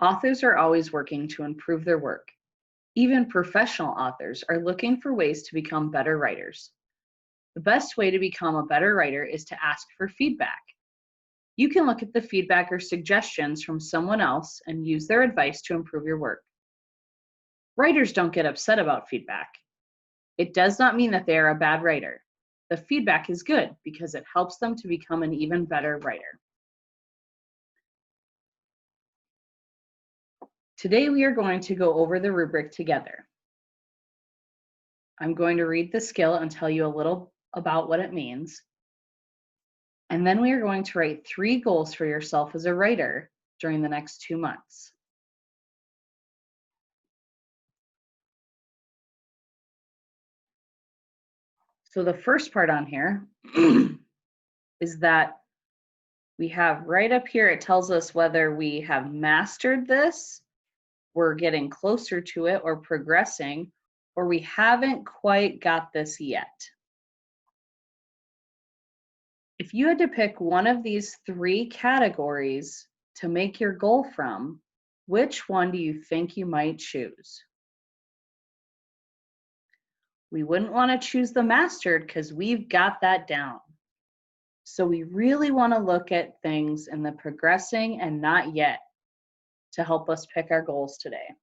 Authors are always working to improve their work. Even professional authors are looking for ways to become better writers. The best way to become a better writer is to ask for feedback. You can look at the feedback or suggestions from someone else and use their advice to improve your work. Writers don't get upset about feedback. It does not mean that they are a bad writer. The feedback is good because it helps them to become an even better writer. Today we are going to go over the rubric together. I'm going to read the skill and tell you a little about what it means. And then we are going to write 3 goals for yourself as a writer during the next 2 months. So the first part on here is that we have right up here, it tells us whether we have mastered this, we're getting closer to it or progressing, or we haven't quite got this yet. If you had to pick one of these 3 categories to make your goal from, which one do you think you might choose? We wouldn't want to choose the mastered because we've got that down. So we really want to look at things in the progressing and not yet to help us pick our goals today.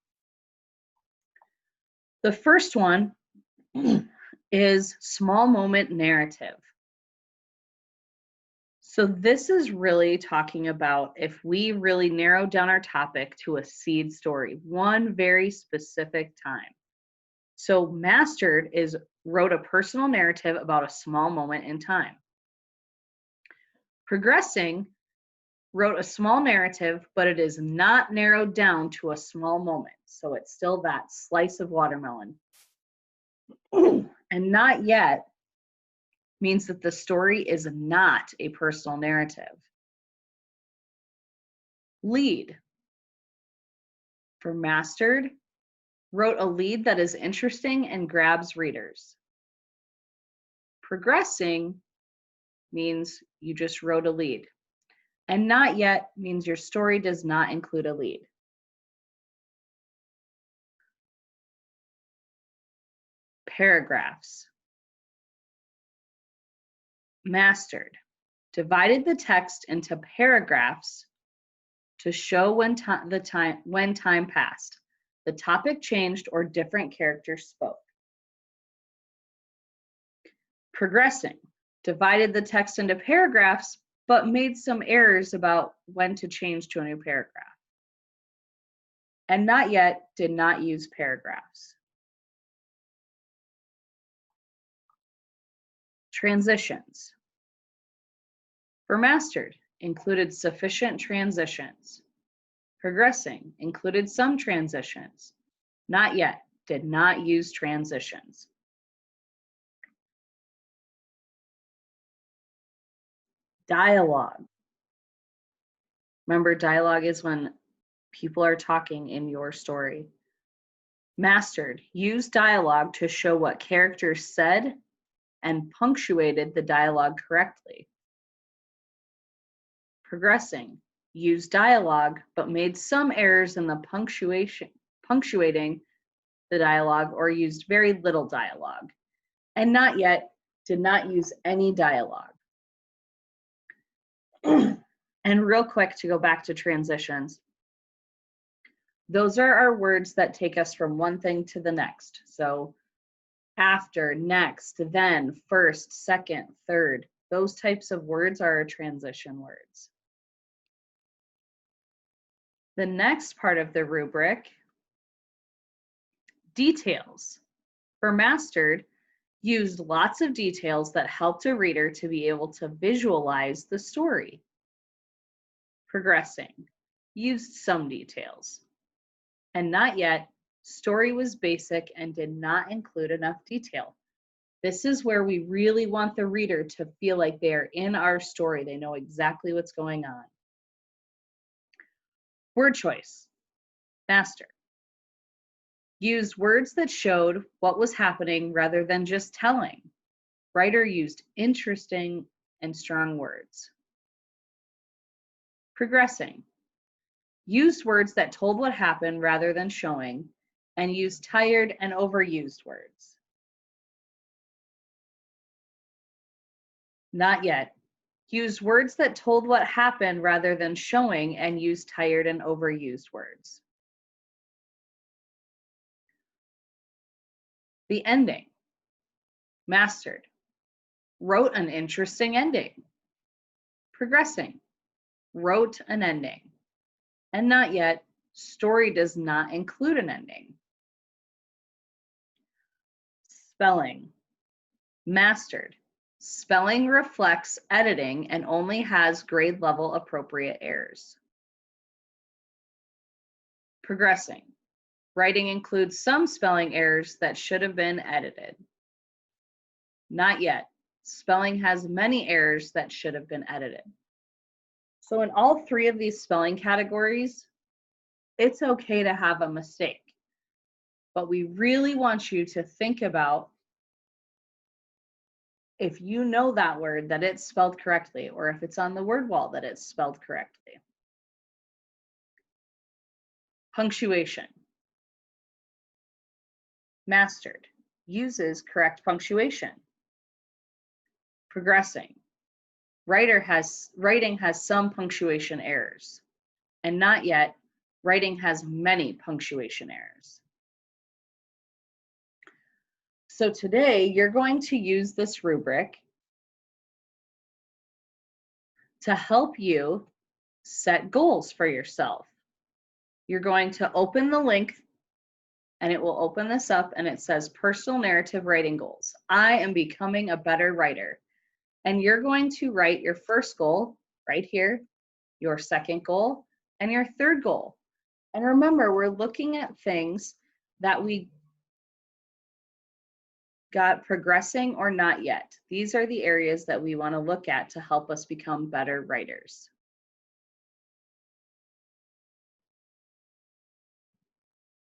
The first one is small moment narrative. So this is really talking about if we really narrow down our topic to a seed story, one very specific time. So mastered is wrote a personal narrative about a small moment in time. Progressing wrote a small narrative, but it is not narrowed down to a small moment. So it's still that slice of watermelon. And not yet means that the story is not a personal narrative. Lead for mastered wrote a lead that is interesting and grabs readers. Progressing means you just wrote a lead. And not yet means your story does not include a lead. Paragraphs. Mastered divided the text into paragraphs to show when time passed, the topic changed, or different characters spoke. Progressing divided the text into paragraphs, but made some errors about when to change to a new paragraph. And not yet did not use paragraphs. Transitions. For mastered, included sufficient transitions. Progressing included some transitions. Not yet did not use transitions. Dialogue. Remember, dialogue is when people are talking in your story. Mastered used dialogue to show what characters said and punctuated the dialogue correctly. Progressing used dialogue but made some errors in the punctuating the dialogue or used very little dialogue. And not yet did not use any dialogue. And real quick to go back to transitions, those are our words that take us from one thing to the next. So after, next, then, first, second, third, those types of words are our transition words. The next part of the rubric, details. For mastered, used lots of details that helped a reader to be able to visualize the story. Progressing, used some details. And not yet, story was basic and did not include enough detail. This is where we really want the reader to feel like they are in our story. They know exactly what's going on. Word choice, master. Used words that showed what was happening rather than just telling. Writer used interesting and strong words. Progressing. used words that told what happened rather than showing, and used tired and overused words. Not yet. Used words that told what happened rather than showing, and used tired and overused words. The ending. Mastered. Wrote an interesting ending. Progressing. Wrote an ending. And not yet. Story does not include an ending. Spelling. Mastered. Spelling reflects editing and only has grade level appropriate errors. Progressing. Writing includes some spelling errors that should have been edited. Not yet. Spelling has many errors that should have been edited. So in all three of these spelling categories, it's okay to have a mistake. But we really want you to think about if you know that word, that it's spelled correctly, or if it's on the word wall, that it's spelled correctly. Punctuation. Mastered. Uses correct punctuation. Progressing. Writing has some punctuation errors. And not yet, writing has many punctuation errors. So today you're going to use this rubric to help you set goals for yourself. You're going to open the link and it will open this up and it says personal narrative writing goals. I am becoming a better writer. And you're going to write your first goal right here, your second goal, and your third goal. And remember, we're looking at things that we got progressing or not yet. These are the areas that we want to look at to help us become better writers.